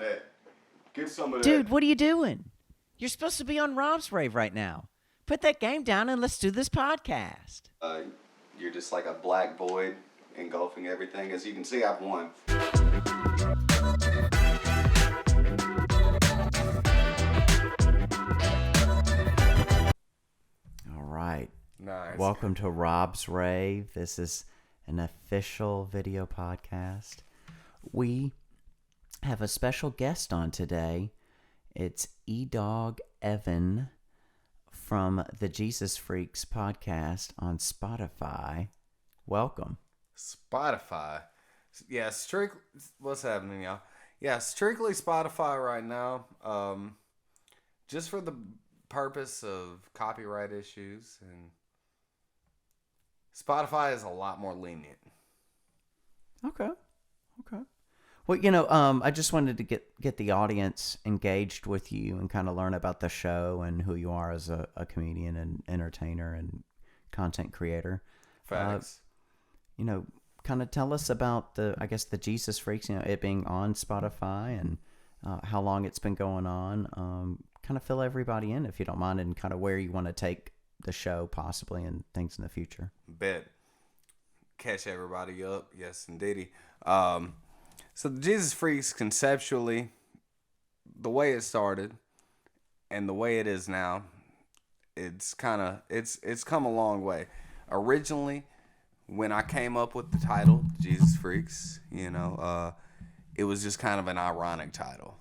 of that. Get some of that. Dude, what are you doing? You're supposed to be on Rob's Rave right now. Put that game down and let's do this podcast. You're just like a black void engulfing everything. As you can see, I've won. All right. Nice. Welcome to Rob's Rave. This is an official video podcast. We have a special guest on today. It's E-Dog Evan from the Jesus Freaks podcast on Spotify. Welcome. Spotify. Yeah, what's happening, y'all? Yeah, strictly Spotify right now. Just for the purpose of copyright issues, and Spotify is a lot more lenient. Okay. Well, I just wanted to get the audience engaged with you and kind of learn about the show and who you are as a comedian and entertainer and content creator. Facts. Kind of tell us about the Jesus Freaks, it being on Spotify and how long it's been going on. Kind of fill everybody in, if you don't mind, and kind of where you want to take the show possibly and things in the future. Bet. Catch everybody up. Yes, indeedy. So the Jesus Freaks, conceptually, the way it started and the way it is now, it's come a long way. Originally, when I came up with the title, Jesus Freaks, it was just kind of an ironic title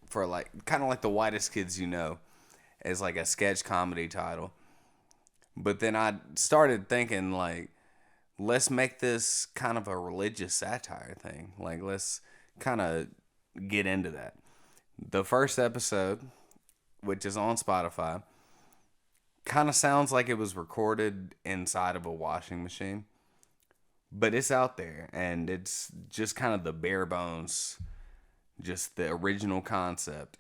for kind of like The Whitest Kids You Know, as like a sketch comedy title. But then I started thinking let's make this kind of a religious satire thing. Let's kind of get into that. The first episode, which is on Spotify, kind of sounds like it was recorded inside of a washing machine. But it's out there, and it's just kind of the bare bones, just the original concept.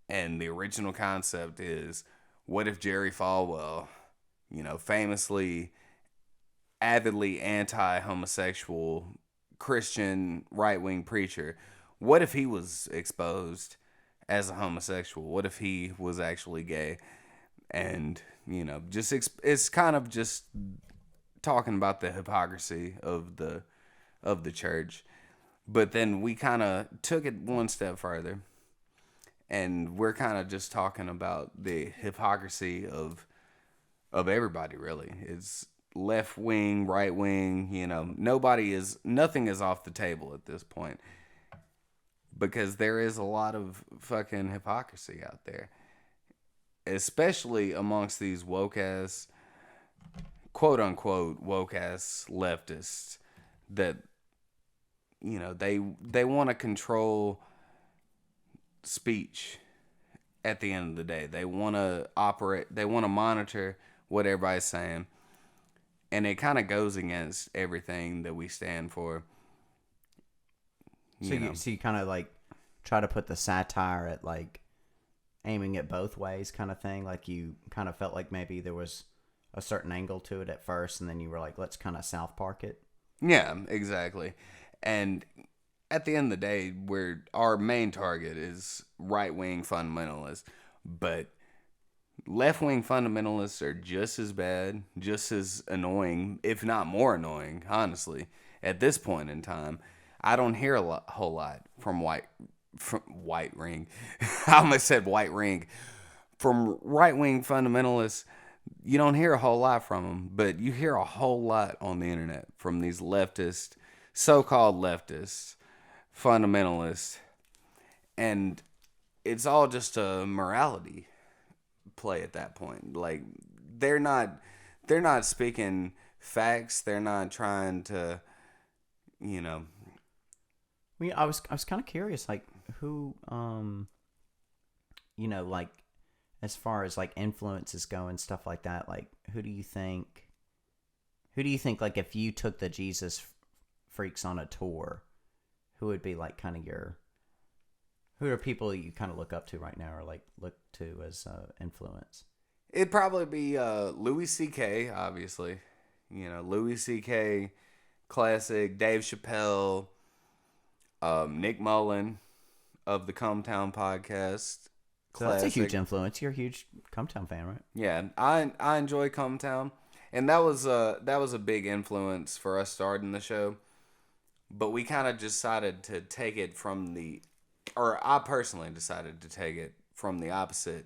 And the original concept is, what if Jerry Falwell, famously avidly anti-homosexual Christian right-wing preacher, what if he was exposed as a homosexual? What if he was actually gay? And it's kind of just talking about the hypocrisy of the church. But then we kind of took it one step further, and we're kind of just talking about the hypocrisy of everybody, really. It's left wing, right wing, nothing is off the table at this point, because there is a lot of fucking hypocrisy out there, especially amongst these woke ass, quote unquote woke ass leftists that they want to control speech. At the end of the day, they want to monitor what everybody's saying. And it kind of goes against everything that we stand for. So you kind of try to put the satire at aiming at both ways kind of thing. You kind of felt like maybe there was a certain angle to it at first, and then you were like, let's kind of South Park it. Yeah, exactly. And at the end of the day, our main target is right-wing fundamentalists, but left-wing fundamentalists are just as bad, just as annoying, if not more annoying, honestly. At this point in time, I don't hear a whole lot from white ring. I almost said white ring. From right-wing fundamentalists, you don't hear a whole lot from them, but you hear a whole lot on the internet from these leftist, so-called leftists, fundamentalists, and it's all just a morality play at that point. They're not speaking facts. They're not trying to, I was kind of curious, who, as far as influences go and stuff like that, who do you think, if you took the Jesus Freaks on a tour, who would be kind of who are people you kind of look up to right now, or look to as influence? It'd probably be Louis C.K., obviously. Louis C.K., classic. Dave Chappelle, Nick Mullen, of the Come Town podcast. So that's a huge Classic. influence. You're a huge Cometown fan, right? Yeah, I enjoy Come Town, and that was a big influence for us starting the show. But we kind of decided to take it from I personally decided to take it from the opposite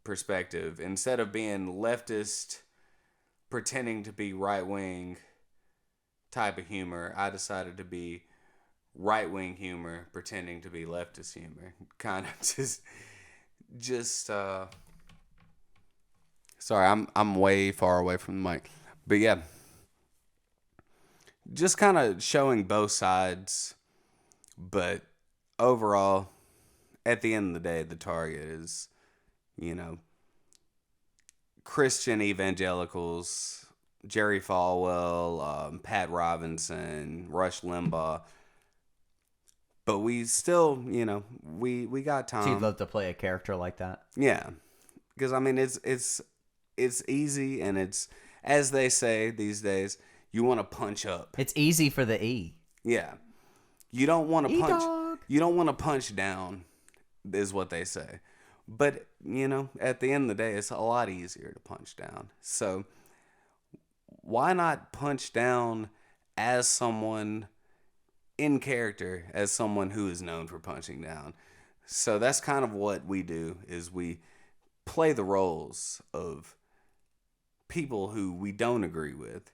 perspective. Instead of being leftist, pretending to be right wing type of humor, I decided to be right wing humor, pretending to be leftist humor. Kind of just. Sorry, I'm way far away from the mic, but yeah, just kind of showing both sides. But overall, at the end of the day, the target is, you know, Christian evangelicals, Jerry Falwell, Pat Robinson, Rush Limbaugh. But we still, we got time. So you'd love to play a character like that? Yeah, because I mean, it's easy, and it's, as they say these days, you want to punch up. It's easy for the E. Yeah, you don't want to punch. E-dog. You don't want to punch down, is what they say. But at the end of the day, it's a lot easier to punch down. So why not punch down as someone in character, as someone who is known for punching down? So that's kind of what we do, is we play the roles of people who we don't agree with,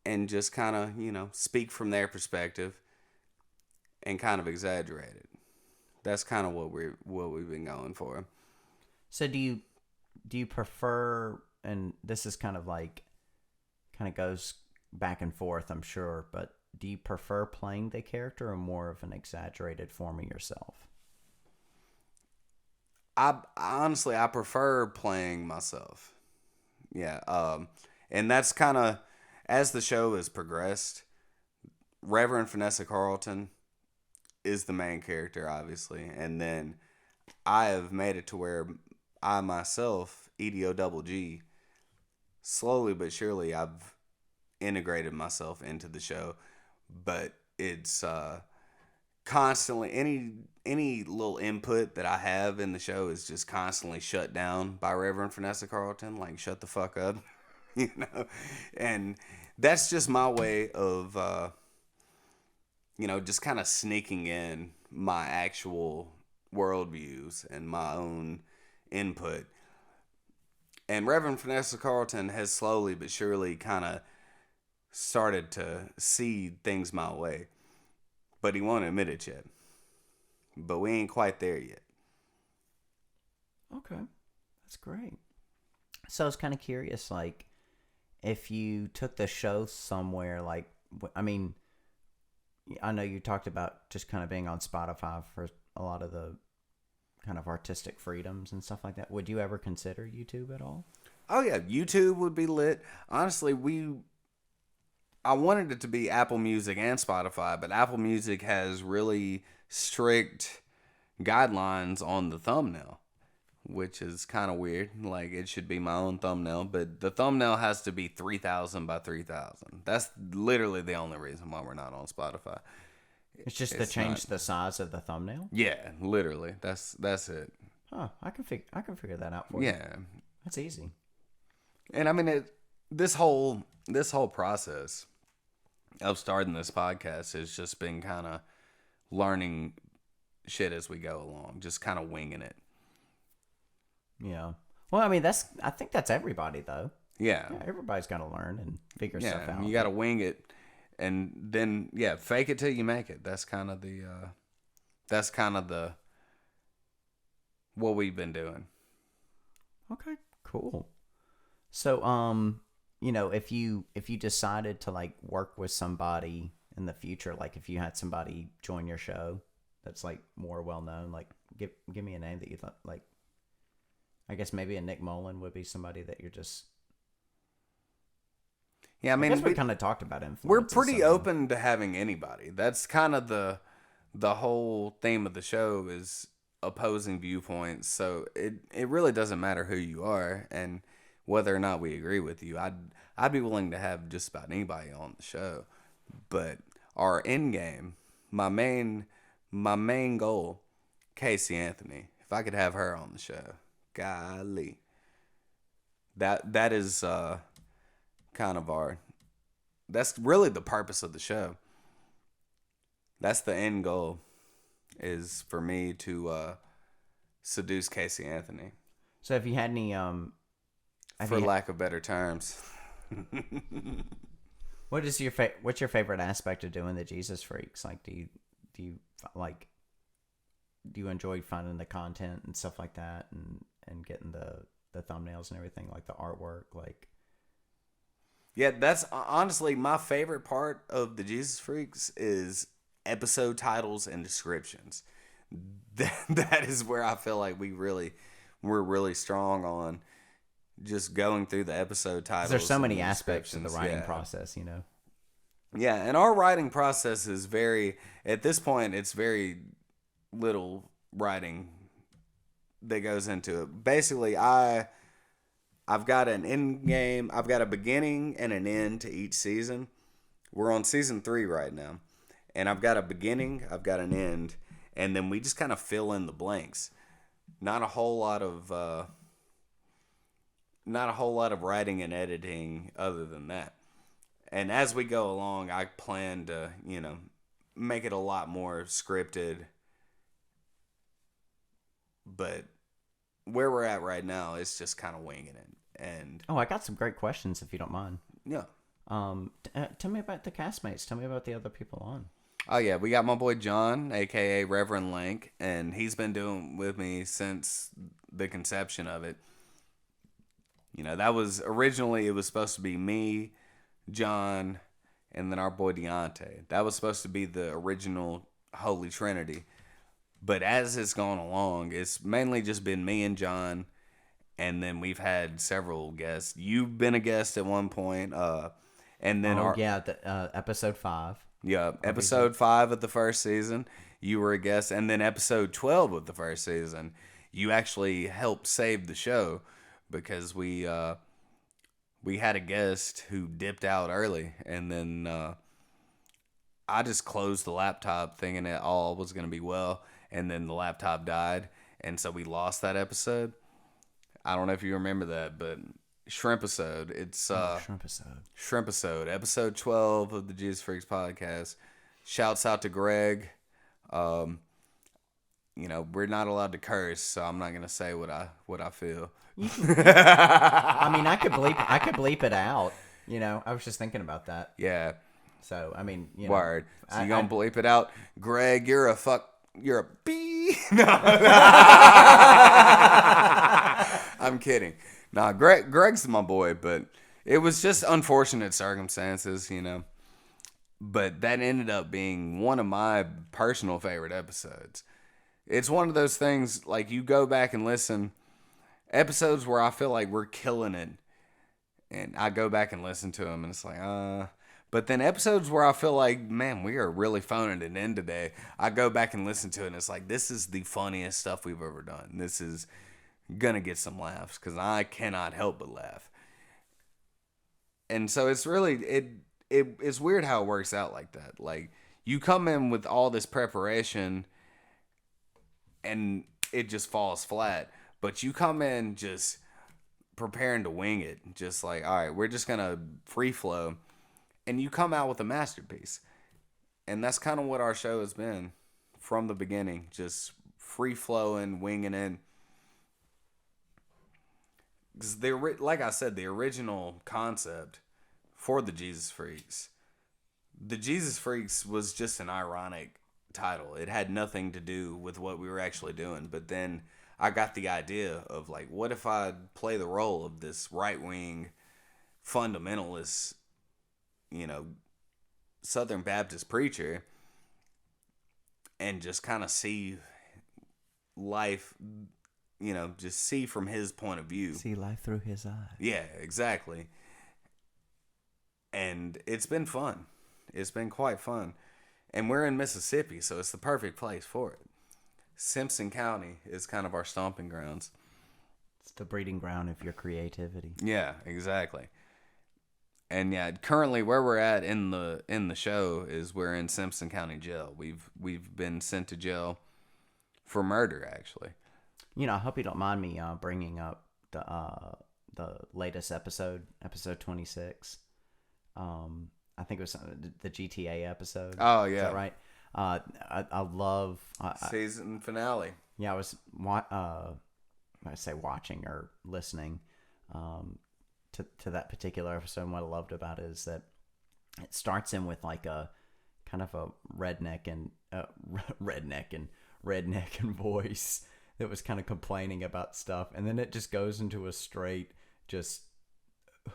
and just kind of, speak from their perspective and kind of exaggerate it. That's kind of what we've been going for. So do you prefer, and this is kind of goes back and forth, I'm sure, but do you prefer playing the character or more of an exaggerated form of yourself? I honestly, I prefer playing myself. Yeah. And that's kind of, as the show has progressed, Reverend Vanessa Carlton is the main character, obviously. And then I have made it to where I myself, EDO Double G, slowly but surely I've integrated myself into the show. But it's constantly, any little input that I have in the show is just constantly shut down by Reverend Vanessa Carlton. Like, shut the fuck up. And that's just my way of just kind of sneaking in my actual worldviews and my own input. And Reverend Vanessa Carlton has slowly but surely kind of started to see things my way. But he won't admit it yet. But we ain't quite there yet. Okay. That's great. So I was kind of curious, if you took the show somewhere, I know you talked about just kind of being on Spotify for a lot of the kind of artistic freedoms and stuff like that. Would you ever consider YouTube at all? Oh yeah, YouTube would be lit. Honestly, I wanted it to be Apple Music and Spotify, but Apple Music has really strict guidelines on the thumbnail, which is kind of weird. Like, it should be my own thumbnail, but the thumbnail has to be 3,000 by 3,000. That's literally the only reason why we're not on Spotify. It's just to change the size of the thumbnail? Yeah, literally. That's it. Oh, I can figure that out for you. Yeah. That's easy. And I mean, this whole process of starting this podcast has just been kind of learning shit as we go along, just kind of winging it. Yeah. Well, I think that's everybody though. Yeah. Everybody's got to learn and figure stuff out. You got to wing it, and then fake it till you make it. That's kind of the what we've been doing. Okay, cool. So, if you decided to work with somebody in the future, if you had somebody join your show that's more well known, give me a name that you thought I guess maybe a Nick Mullen would be somebody that you're just. Yeah, I mean, we kind of talked about influences. We're pretty open to having anybody. That's kind of the whole theme of the show is opposing viewpoints. So it really doesn't matter who you are and whether or not we agree with you. I'd be willing to have just about anybody on the show. But our end game, my main my main goal, Casey Anthony. If I could have her on the show, golly, that is kind of that's really the purpose of the show. That's the end goal, is for me to seduce Casey Anthony, So have you had any for lack of better terms. what's your favorite aspect of doing the Jesus Freaks? Like, do you like, do you enjoy finding the content and stuff like that, and getting the thumbnails and everything, like the artwork, like? Yeah, that's honestly my favorite part of the Jesus Freaks is episode titles and descriptions. That is where I feel like we're really strong on, just going through the episode titles. There's so many aspects of the writing process, you know. Yeah, and our writing process is at this point, it's very little writing that goes into it. Basically, I've got an end game, I've got a beginning and an end to each season. We're on season 3 right now. And I've got a beginning, I've got an end, and then we just kind of fill in the blanks. Not a whole lot of writing and editing other than that. And as we go along, I plan to, make it a lot more scripted. But where we're at right now, it's just kind of winging it. And I got some great questions if you don't mind. yeah. Tell me about the castmates. Tell me about the other people on. Oh yeah, we got my boy John, aka Reverend Link, and he's been doing with me since the conception of it. That was originally, it was supposed to be me, John, and then our boy Deontay. That was supposed to be the original Holy Trinity. But as it's gone along, it's mainly just been me and John, and then we've had several guests. You've been a guest at one point, and then episode 5. Yeah, episode 5 of the first season, you were a guest, and then episode 12 of the first season, you actually helped save the show, because we had a guest who dipped out early, and then I just closed the laptop thinking it all was going to be well, and then the laptop died, and so we lost that episode. I don't know if you remember that, but Shrimpisode. It's Shrimpisode, episode 12 of the Jesus Freaks podcast. Shouts out to Greg. We're not allowed to curse, so I'm not gonna say what I feel. I mean, I could bleep it out. I was just thinking about that. Yeah. So I mean, word. So you gonna bleep it out, Greg? You're a bee. No. I'm kidding. Nah, Greg's my boy, but it was just unfortunate circumstances, But that ended up being one of my personal favorite episodes. It's one of those things, like, you go back and listen, episodes where I feel like we're killing it, and I go back and listen to them, and it's like, But then episodes where I feel like, man, we are really phoning it in today, I go back and listen to it, and it's like, this is the funniest stuff we've ever done. This is gonna get some laughs, because I cannot help but laugh. And so it's really, it's weird how it works out like that. Like, you come in with all this preparation and it just falls flat, but you come in just preparing to wing it, just like, all right, we're just gonna free flow, and you come out with a masterpiece. And that's kind of what our show has been from the beginning, just free flowing, winging it. Like I said, the original concept for the Jesus Freaks was just an ironic title. It had nothing to do with what we were actually doing. But then I got the idea of, like, what if I play the role of this right-wing fundamentalist, Southern Baptist preacher, and just kind of see life, just see from his point of view. See life through his eyes. Yeah, exactly. And it's been fun. It's been quite fun. And we're in Mississippi, so it's the perfect place for it. Simpson County is kind of our stomping grounds. It's the breeding ground of your creativity. Yeah, exactly. And yeah, currently where we're at in the show is we're in Simpson County Jail. We've been sent to jail for murder, actually. You know, I hope you don't mind me bringing up the latest episode 26. I think it was the GTA episode. Oh Is yeah, that right? I love season finale. Yeah, I was I say watching or listening to that particular episode. And what I loved about it is that it starts in with like a kind of a redneck and voice that was kind of complaining about stuff, and then it just goes into a straight just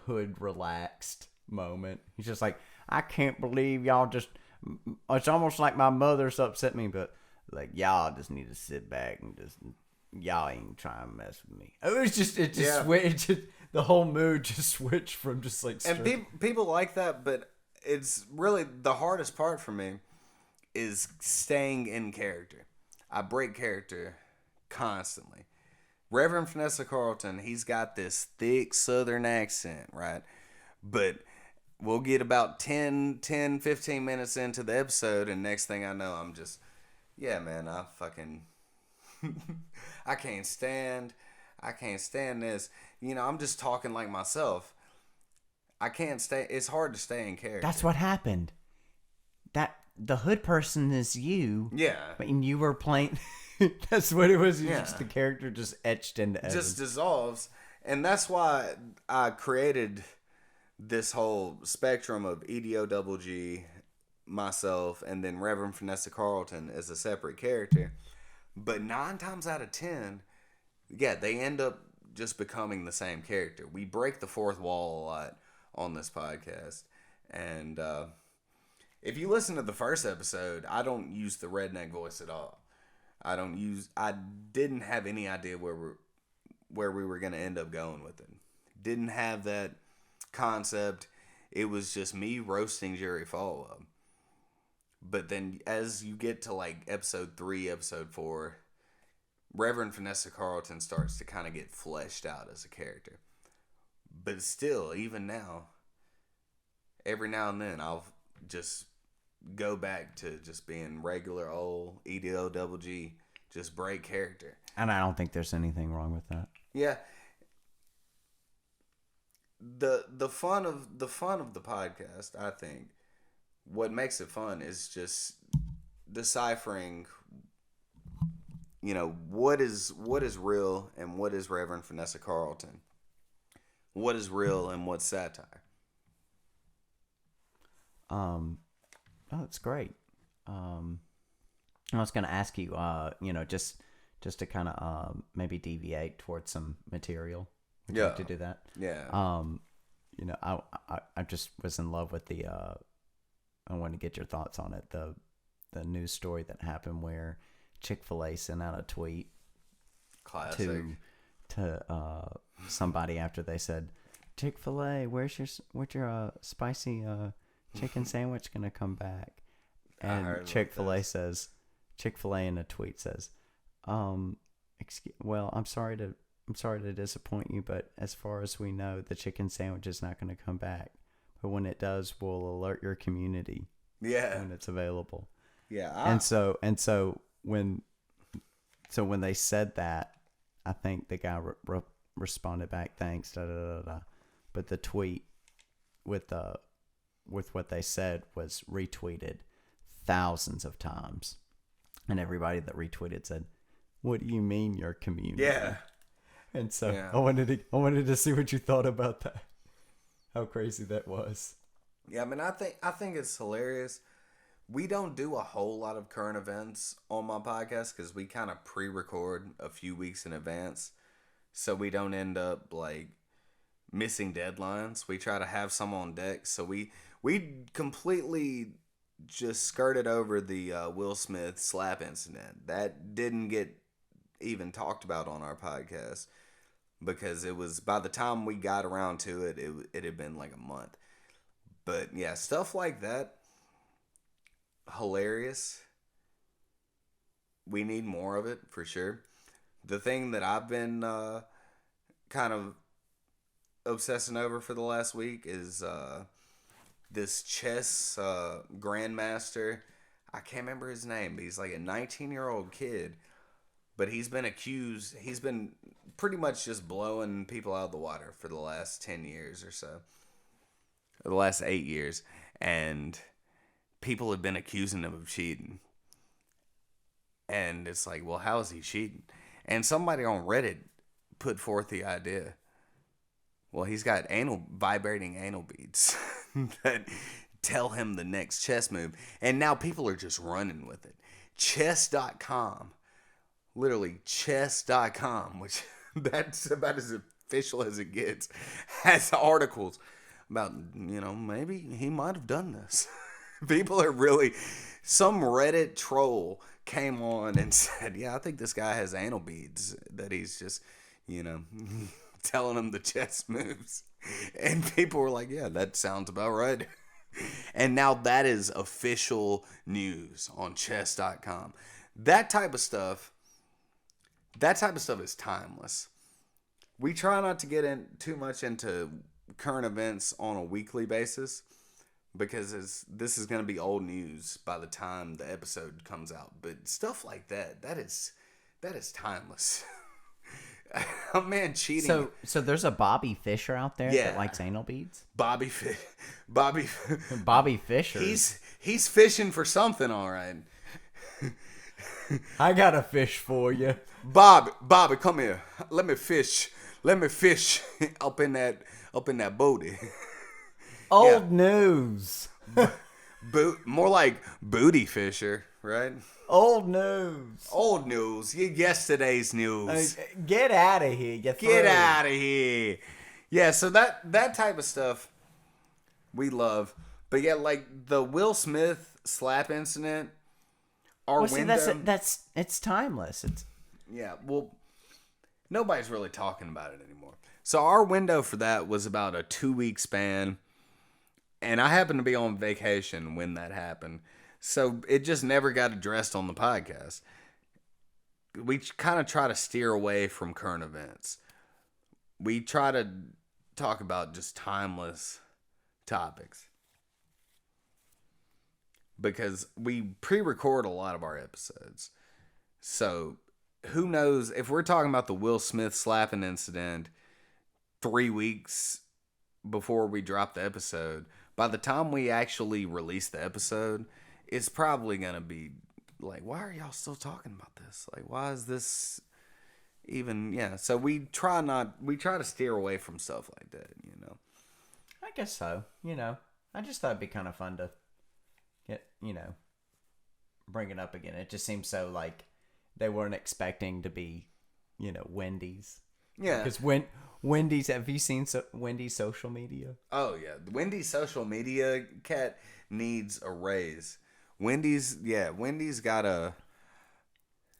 hood relaxed moment. He's just like, I can't believe y'all just. It's almost like my mother's upset me, but like y'all just need to sit back and just y'all ain't trying to mess with me. The whole mood just switched from just like straight. And people like that, but it's really the hardest part for me is staying in character. I break character constantly. Reverend Vanessa Carlton, he's got this thick southern accent, right? But we'll get about 10, 15 minutes into the episode, and next thing I know, I'm just, yeah, man, I can't stand this. You know, I'm just talking like myself. It's hard to stay in character. That's what happened. That the hood person is you. Yeah. And you were playing. That's what it was. Yeah. Just the character just etched into Evan. Just dissolves. And that's why I created this whole spectrum of EDO-double-G, myself, and then Reverend Vanessa Carlton as a separate character. But 9 times out of 10, yeah, they end up just becoming the same character. We break the fourth wall a lot on this podcast. And if you listen to the first episode, I don't use the redneck voice at all. I didn't have any idea where we were going to end up going with it. Didn't have that concept. It was just me roasting Jerry Falwell. But then as you get to like episode 3, episode 4, Reverend Vanessa Carlton starts to kind of get fleshed out as a character. But still, even now, every now and then I'll just go back to just being regular old EDO-double-G, just break character. And I don't think there's anything wrong with that. Yeah. The fun of the podcast, I think, what makes it fun is just deciphering, you know, what is real and what is Reverend Vanessa Carlton. What is real and what's satire. Oh, that's great. I was going to ask you, you know, just to kind of maybe deviate towards some material. Would you like to do that? Yeah. You know, I just was in love with the. I want to get your thoughts on it. The news story that happened where Chick-fil-A sent out a tweet. Classic. To somebody after they said, Chick-fil-A, where's your spicy chicken sandwich gonna come back? And Chick-fil-A in a tweet says, well, I'm sorry to disappoint you, but as far as we know, the chicken sandwich is not going to come back. But when it does, we'll alert your community. Yeah. When it's available. Yeah. And so when they said that, I think the guy responded back, thanks, da da da da. But the tweet with what they said was retweeted thousands of times, and everybody that retweeted said, "What do you mean your community?" Yeah. And so I wanted to see what you thought about that. How crazy that was. Yeah, I mean, I think it's hilarious. We don't do a whole lot of current events on my podcast because we kind of pre-record a few weeks in advance, so we don't end up like missing deadlines. We try to have some on deck, so we completely just skirted over the Will Smith slap incident. That didn't get even talked about on our podcast because it was, by the time we got around to it, it had been like a month. But yeah, stuff like that, hilarious. We need more of it for sure. The thing that I've been kind of obsessing over for the last week is this chess grandmaster. I can't remember his name, but he's like a 19-year-old kid. But he's been pretty much just blowing people out of the water for the last 10 years or so. Or the last 8 years. And people have been accusing him of cheating. And it's like, well, how is he cheating? And somebody on Reddit put forth the idea. Well, he's got vibrating anal beads that tell him the next chess move. And now people are just running with it. Chess.com. Literally chess.com, which that's about as official as it gets, has articles about, maybe he might have done this. People are really, some Reddit troll came on and said, yeah, I think this guy has anal beads that he's just, telling him the chess moves. And people were like, yeah, that sounds about right. And now that is official news on chess.com. That type of stuff is timeless. We try not to get in too much into current events on a weekly basis because this is going to be old news by the time the episode comes out. But stuff like that is timeless. A man cheating. So there's a Bobby Fischer out there Yeah. that likes anal beads? Bobby Fischer. He's fishing for something, all right. I got a fish for you. Bobby, come here. Let me fish up in that booty. Old news. More like booty fisher, right? Old news. Old news. Yesterday's news. Get out of here. Get out of here. Yeah, so that type of stuff we love. But yeah, like the Will Smith slap incident, it's timeless. Yeah, well, nobody's really talking about it anymore. So our window for that was about a 2-week span. And I happened to be on vacation when that happened. So it just never got addressed on the podcast. We kind of try to steer away from current events. We try to talk about just timeless topics. Because we pre-record a lot of our episodes. So who knows if we're talking about the Will Smith slapping incident 3 weeks before we drop the episode, by the time we actually release the episode, it's probably going to be like, why are y'all still talking about this? Like, why is this even, yeah. So we try to steer away from stuff like that, I guess so. I just thought it'd be kind of fun to get, bring it up again. It just seems so like they weren't expecting to be, Wendy's. Yeah. Because Wendy's, have you seen Wendy's social media? Oh, yeah. Wendy's social media, Cat, needs a raise. Wendy's got a...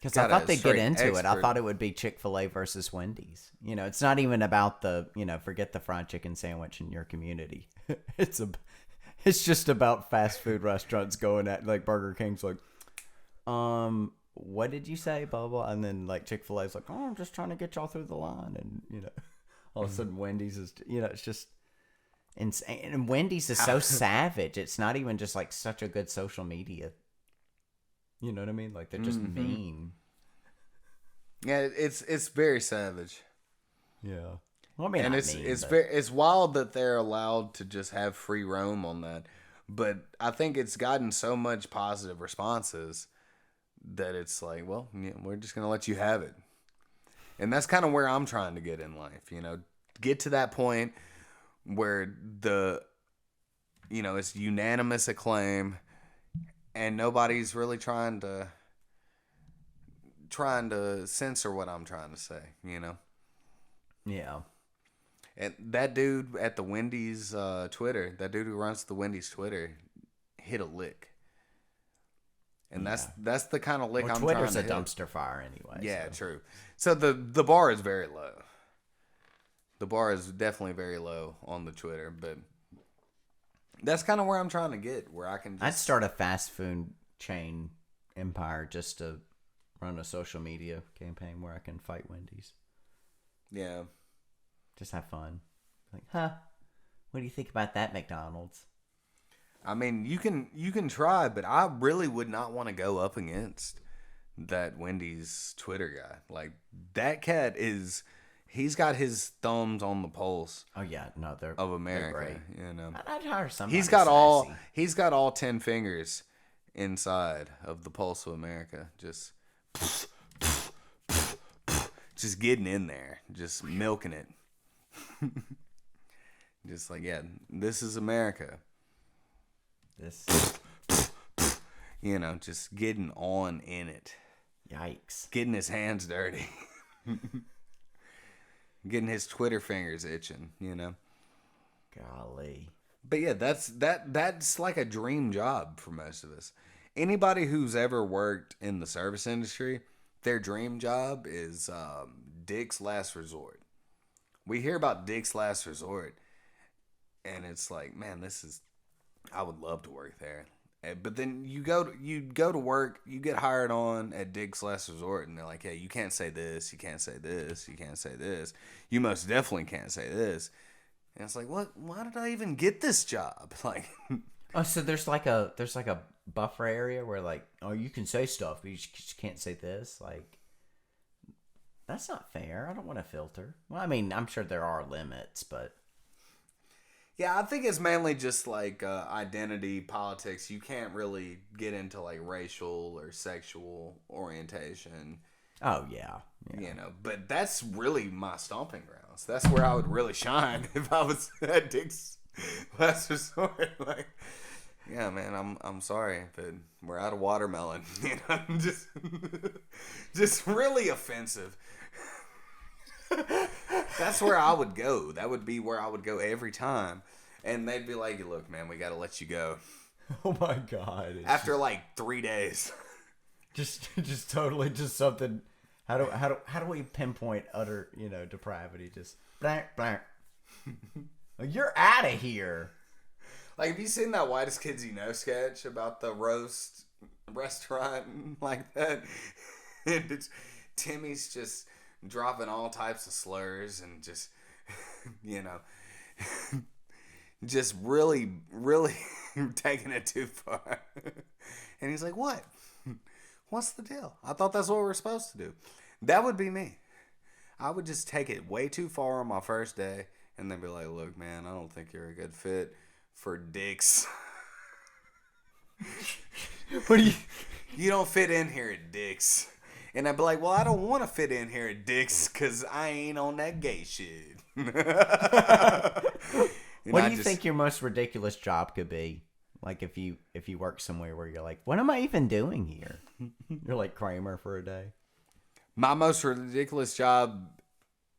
Because I thought they'd get into it. I thought it would be Chick-fil-A versus Wendy's. It's not even about the, forget the fried chicken sandwich in your community. It's just about fast food restaurants going at, like, Burger King's like, what did you say, blah, blah, and then, like, Chick-fil-A's like, I'm just trying to get y'all through the line, and, all of a sudden Wendy's is, it's just insane. And Wendy's is so savage. It's not even just, like, such a good social media. You know what I mean? Like, they're just mean. Yeah, it's very savage. Yeah. Well, I mean, and it's wild that they're allowed to just have free roam on that. But I think it's gotten so much positive responses that it's like, well, yeah, we're just going to let you have it. And that's kind of where I'm trying to get in life, get to that point where it's unanimous acclaim and nobody's really trying to censor what I'm trying to say, Yeah. And that dude at the Wendy's Twitter, that dude who runs the Wendy's Twitter, hit a lick. And that's the kind of lick I'm Twitter's trying to hit. Twitter's a dumpster fire anyway. Yeah, so. true. So the bar is very low. The bar is definitely very low on the Twitter, but that's kind of where I'm trying to get, where I can I'd start a fast food chain empire just to run a social media campaign where I can fight Wendy's. Yeah. Just have fun. Like, what do you think about that, McDonald's? I mean, you can try, but I really would not want to go up against that Wendy's Twitter guy. Like, that cat he's got his thumbs on the pulse Oh yeah, no, they're of America. They're great. You know, I'd hire somebody. he's got all 10 fingers inside of the pulse of America. Just getting in there, just milking it. Just like, yeah, this is America. This. You know, just getting on in it. Yikes. Getting his hands dirty. Getting his Twitter fingers itching, you know. Golly. But yeah, that's like a dream job for most of us. Anybody who's ever worked in the service industry, their dream job is Dick's Last Resort. We hear about Dick's Last Resort, and it's like, man, I would love to work there. But then you go to work, you get hired on at Dick's Last Resort, and they're like, hey, you can't say this, you can't say this, you can't say this. You most definitely can't say this. And it's like, what? Why did I even get this job? Like, oh, so there's like a buffer area where like, oh, you can say stuff, but you just can't say this. Like, that's not fair. I don't want to filter. Well, I mean, I'm sure there are limits, but yeah, I think it's mainly just like identity politics. You can't really get into like racial or sexual orientation. oh yeah. You know, but that's really my stomping grounds. That's where I would really shine if I was at Dick's Last Resort. Like, yeah, man, I'm sorry, but we're out of watermelon. You know, just really offensive. That's where I would go. That would be where I would go every time. And they'd be like, look, man, we got to let you go. Oh my God. After like 3 days. Just totally just something. How do we pinpoint utter, depravity? Just blank, blank. You're out of here. Like, have you seen that Whitest Kids You Know sketch about the roast restaurant like that? And Timmy's just dropping all types of slurs and just, just really, really taking it too far. And he's like, what? What's the deal? I thought that's what we're supposed to do. That would be me. I would just take it way too far on my first day and then be like, look, man, I don't think you're a good fit for Dick's. What do you... You don't fit in here at Dick's. And I'd be like, well, I don't want to fit in here at Dick's because I ain't on that gay shit. What do you think your most ridiculous job could be? Like if you work somewhere where you're like, what am I even doing here? You're like Kramer for a day. My most ridiculous job,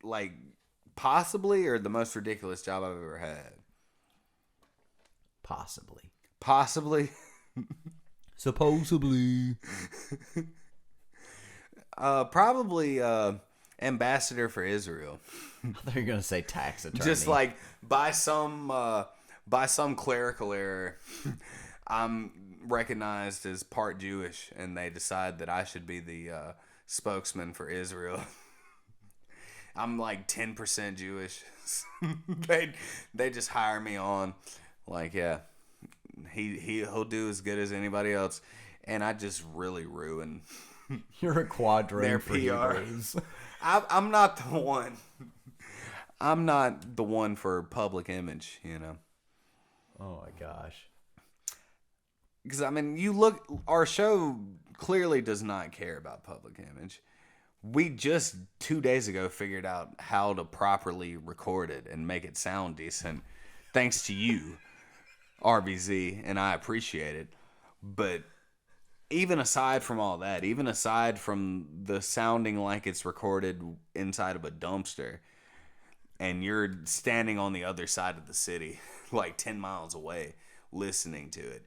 like possibly, or the most ridiculous job I've ever had? Possibly. Possibly. Supposedly. Probably ambassador for Israel. I thought you were gonna say tax attorney. Just like by some clerical error, I'm recognized as part Jewish, and they decide that I should be the spokesman for Israel. I'm like 10% Jewish. They just hire me on, like, yeah, he'll do as good as anybody else, and I just really ruin. You're a quadrant their for PR. Hebrews. I'm not the one. I'm not the one for public image, Oh my gosh. Because, I mean, you look, our show clearly does not care about public image. We just 2 days ago figured out how to properly record it and make it sound decent. Thanks to you, RBZ, and I appreciate it. But even aside from all that, even aside from the sounding like it's recorded inside of a dumpster, and you're standing on the other side of the city, like 10 miles away, listening to it.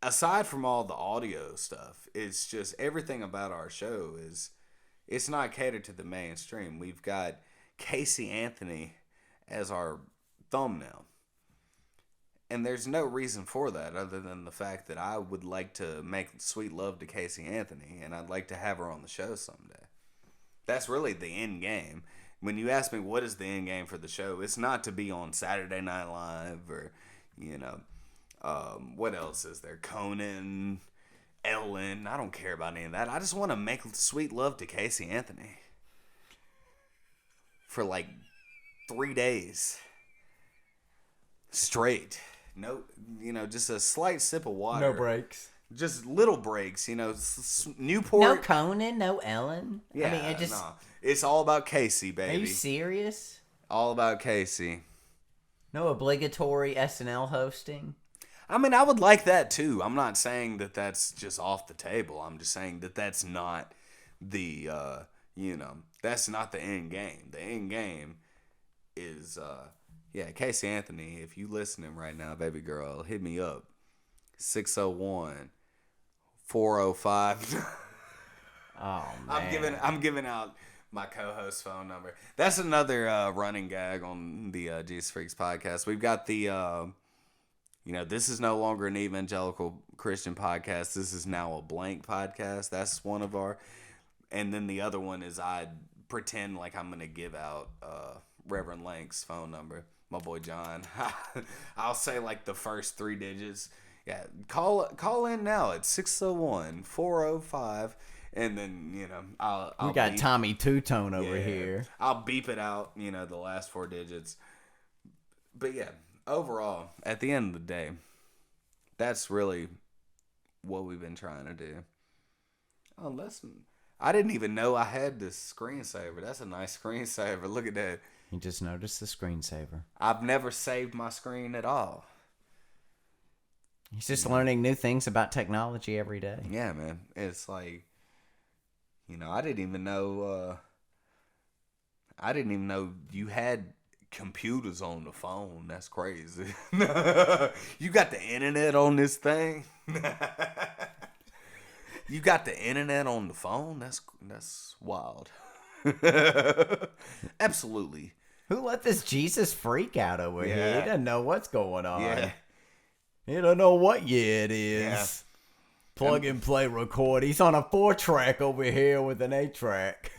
Aside from all the audio stuff, it's just everything about our show it's not catered to the mainstream. We've got Casey Anthony as our thumbnail. And there's no reason for that other than the fact that I would like to make sweet love to Casey Anthony, and I'd like to have her on the show someday. That's really the end game, when you ask me what is the end game for the show, it's not to be on Saturday Night Live or, what else is there? Conan, Ellen. I don't care about any of that. I just want to make sweet love to Casey Anthony for like 3 days straight. No, just a slight sip of water. No breaks. Just little breaks, Newport. No Conan, no Ellen. Yeah, I mean, it just. no. It's all about Casey, baby. Are you serious? All about Casey. No obligatory SNL hosting. I mean, I would like that too. I'm not saying that that's just off the table. I'm just saying that that's not the, that's not the end game. The end game is, Casey Anthony, if you listening right now, baby girl, hit me up. 601 405. Oh, man. I'm giving out my co-host phone number. That's another running gag on the Jesus Freaks podcast. We've got the, this is no longer an evangelical Christian podcast. This is now a blank podcast. That's one of our. And then the other one is I pretend like I'm going to give out Reverend Lank's phone number. My boy John. I'll say like the first 3 digits. Yeah, call in now at 601-405. And then, I'll we got beep. Tommy Two-Tone over here. I'll beep it out, the last 4 digits. But yeah, overall, at the end of the day, that's really what we've been trying to do. Unless I didn't even know I had this screensaver. That's a nice screensaver. Look at that. You just noticed the screensaver. I've never saved my screen at all. He's just learning new things about technology every day. Yeah, man. It's like, I didn't even know you had computers on the phone. That's crazy. You got the internet on this thing? You got the internet on the phone? That's wild. Absolutely. Who let this Jesus freak out over here? He doesn't know what's going on. Yeah. He don't know what year it is. Yeah. Plug and play record. He's on a 4-track over here with an 8-track.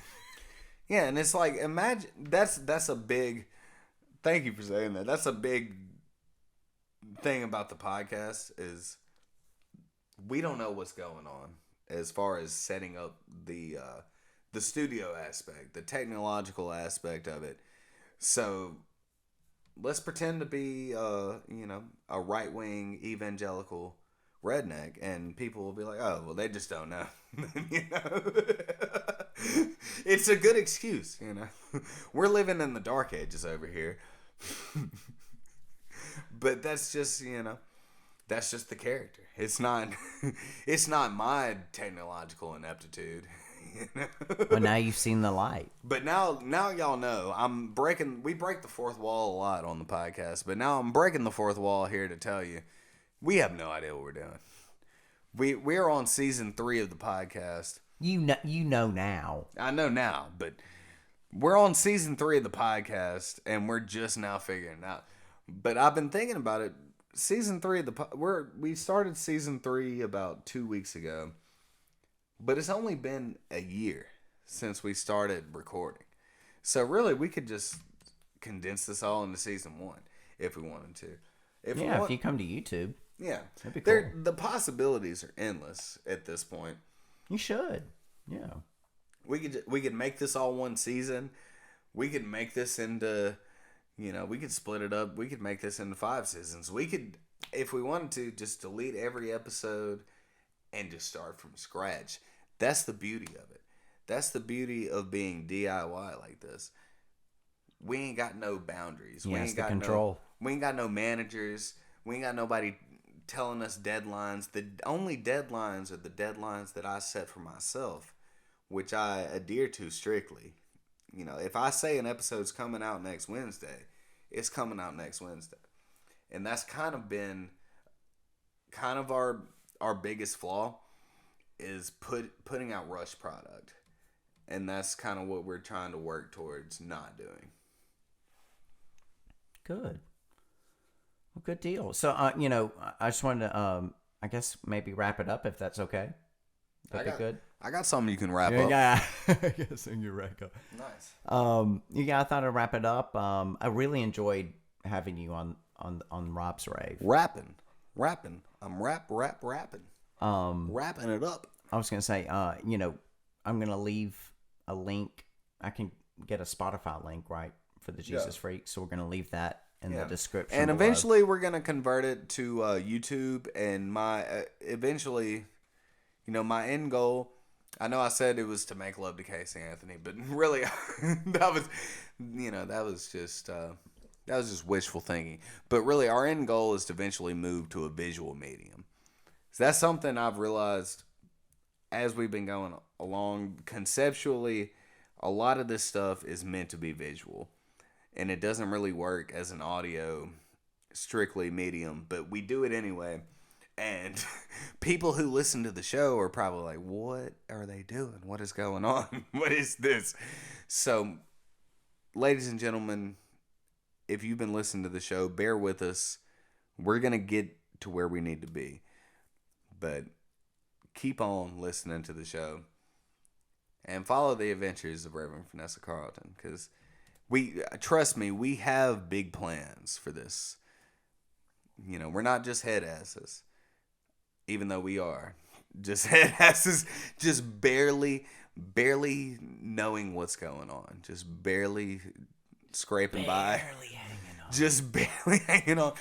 Yeah, and it's like, imagine, that's a big, thank you for saying that. That's a big thing about the podcast is we don't know what's going on as far as setting up the studio aspect, the technological aspect of it. So let's pretend to be, a right-wing evangelical redneck, and people will be like, oh, well, they just don't know. It's a good excuse, We're living in the dark ages over here. But that's just, that's just the character. It's not my technological ineptitude. Well, now you've seen the light. But now y'all know we break the fourth wall a lot on the podcast, but now I'm breaking the fourth wall here to tell you we have no idea what we're doing. We're on season 3 of the podcast. You know now. I know now, but we're on season 3 of the podcast and we're just now figuring it out. But I've been thinking about it. Season 3 of we started season 3 about 2 weeks ago. But it's only been a year since we started recording. So really, we could just condense this all into season 1 if we wanted to. If you come to YouTube. Yeah. That'd be cool. The possibilities are endless at this point. You should. Yeah. We could make this all one season. We could make this into, we could split it up. We could make this into 5 seasons. We could, if we wanted to, just delete every episode and just start from scratch. That's the beauty of it. That's the beauty of being DIY like this. We ain't got no boundaries. We ain't got control. We ain't got no managers. We ain't got nobody telling us deadlines. The only deadlines are the deadlines that I set for myself, which I adhere to strictly. If I say an episode's coming out next Wednesday, it's coming out next Wednesday. And that's kind of been our biggest flaw is putting out rush product. And that's kind of what we're trying to work towards not doing. Good. Well, good deal. So, I just wanted to, I guess maybe wrap it up if that's okay. That'd be good. I got something you can wrap up. Yeah. Yes, in Eureka. Nice. Yeah, I thought I'd wrap it up. I really enjoyed having you on Rob's Rave. Rapping. I'm rapping. Wrapping it up. I was gonna say, I'm gonna leave a link. I can get a Spotify link, right, for the Jesus Freak. So we're gonna leave that in the description. And below. eventually, we're gonna convert it to YouTube. And my eventually, my end goal. I know I said it was to make love to Casey Anthony, but really, that was just wishful thinking. But really, our end goal is to eventually move to a visual medium. So that's something I've realized as we've been going along. Conceptually, a lot of this stuff is meant to be visual, and it doesn't really work as an audio strictly medium, but we do it anyway. And people who listen to the show are probably like, what are they doing? What is going on? What is this? So, ladies and gentlemen, if you've been listening to the show, bear with us. We're going to get to where we need to be. But keep on listening to the show. And follow the adventures of Reverend Vanessa Carlton. Because trust me, we have big plans for this. We're not just head asses. Even though we are just head asses, just barely knowing what's going on, just barely scraping by, just barely hanging on.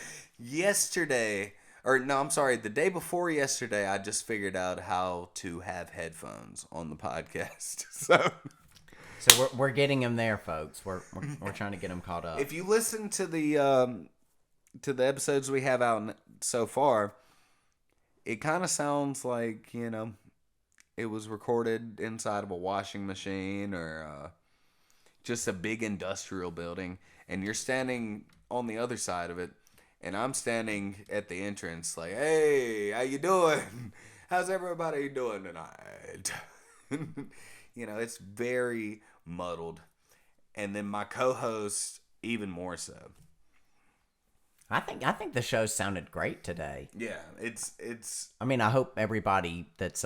The day before yesterday, I just figured out how to have headphones on the podcast. So we're getting them there, folks. We're trying to get them caught up. If you listen to the episodes we have out so far, it kind of sounds like, it was recorded inside of a washing machine or just a big industrial building. And you're standing on the other side of it. And I'm standing at the entrance like, hey, how you doing? How's everybody doing tonight? It's very muddled. And then my co-host, even more so. I think the show sounded great today. Yeah, it's. I mean, I hope everybody that's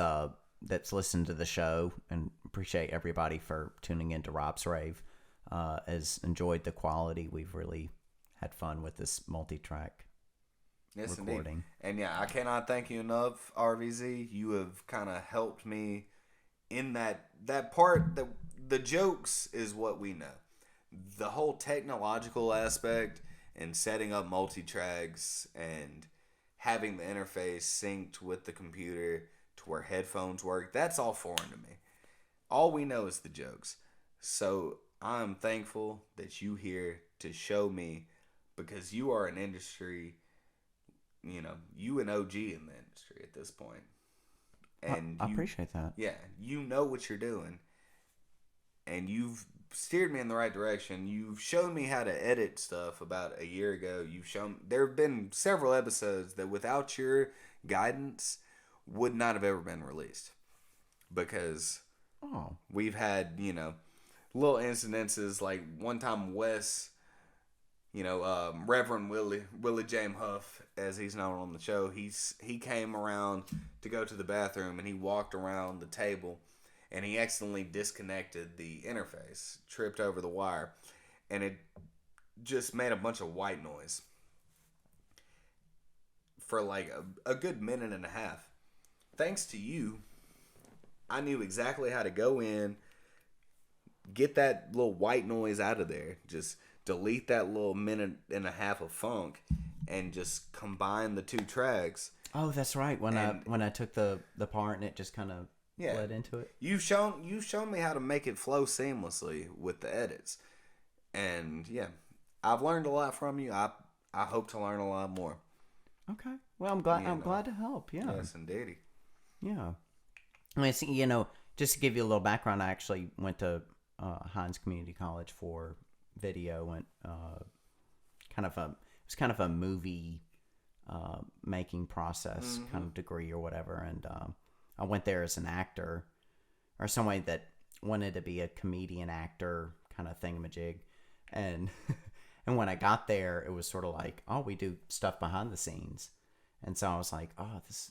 listened to the show, and appreciate everybody for tuning into Rob's Rave, has enjoyed the quality. We've really had fun with this multi-track recording. Indeed. And I cannot thank you enough, RVZ. You have kind of helped me in that part. The jokes is what we know. The whole technological aspect and setting up multi-tracks and having the interface synced with the computer to where headphones work, that's all foreign to me. All we know is the jokes. So I'm thankful that you here to show me, because you are an industry, you an OG in the industry at this point. And I appreciate that. Yeah, you know what you're doing. And you've steered me in the right direction. You've shown me how to edit stuff about a year ago. There have been several episodes that without your guidance would not have ever been released, because we've had little incidences. Like one time Wes, Reverend Willie James Huff, as he's known on the show, he came around to go to the bathroom, and he walked around the table, and he accidentally disconnected the interface, tripped over the wire, and it just made a bunch of white noise for like a good minute and a half. Thanks to you, I knew exactly how to go in, get that little white noise out of there, just delete that little minute and a half of funk, and just combine the two tracks. Oh, that's right. When I took the part and it just kind of bled into it. You've shown me how to make it flow seamlessly with the edits, and I've learned a lot from you. I hope to learn a lot more. Okay. Well, I'm glad to help. Yeah. Yes, indeed. Yeah. I mean, just to give you a little background, I actually went to Hines Community College for video, and it was kind of a movie making process kind of degree or whatever, and I went there as an actor, or somebody that wanted to be a comedian actor kind of thingamajig, and and when I got there, it was sort of like, oh, we do stuff behind the scenes, and so I was like, oh, this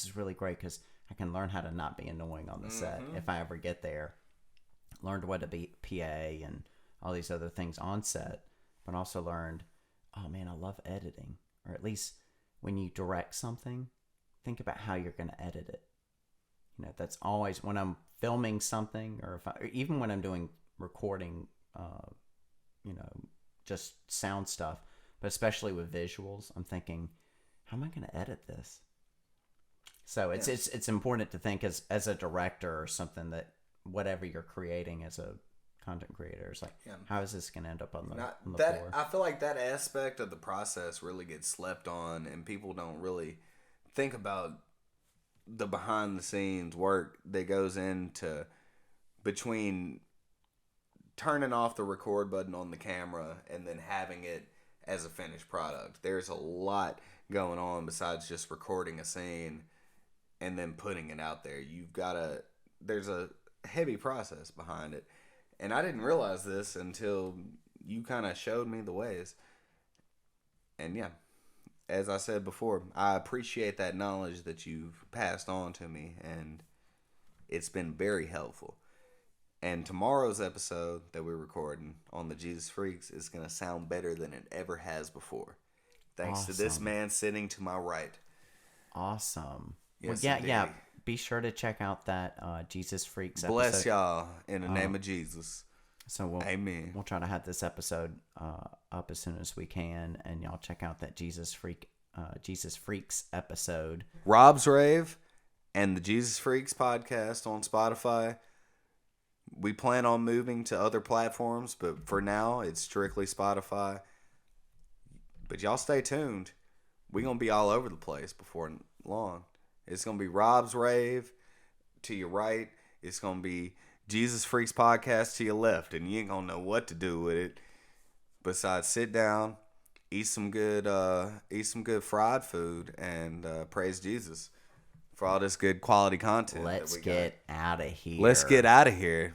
is really great, because I can learn how to not be annoying on the set if I ever get there. Learned what to be PA and all these other things on set, but also learned, oh man, I love editing. Or at least when you direct something, think about how you're going to edit it. You know, that's always when I'm filming something, or or even when I'm doing recording, you know, just sound stuff, but especially with visuals, I'm thinking, how am I going to edit this? So it's important to think as a director or something, that whatever you're creating as a content creator is like, how is this going to end up on the floor? I feel like that aspect of the process really gets slept on, and people don't really think about the behind the scenes work that goes into between turning off the record button on the camera and then having it as a finished product. There's a lot going on besides just recording a scene and then putting it out there. There's a heavy process behind it. And I didn't realize this until you kind of showed me the ways. And yeah, as I said before, I appreciate that knowledge that you've passed on to me, and it's been very helpful. And tomorrow's episode that we're recording on the Jesus Freaks is going to sound better than it ever has before. Thanks to this man sitting to my right. Awesome. Yes, well, indeed. yeah. Be sure to check out that Jesus Freaks episode. Bless y'all in the name of Jesus. So Amen. We'll try to have this episode up as soon as we can, and y'all check out that Jesus Freaks episode. Rob's Rave and the Jesus Freaks podcast on Spotify. We plan on moving to other platforms, but for now, it's strictly Spotify. But y'all stay tuned. We're going to be all over the place before long. It's going to be Rob's Rave to your right. It's going to be Jesus Freaks podcast to your left. And you ain't going to know what to do with it besides sit down, eat some good fried food, and praise Jesus for all this good quality content. Let's get out of here. Let's get out of here.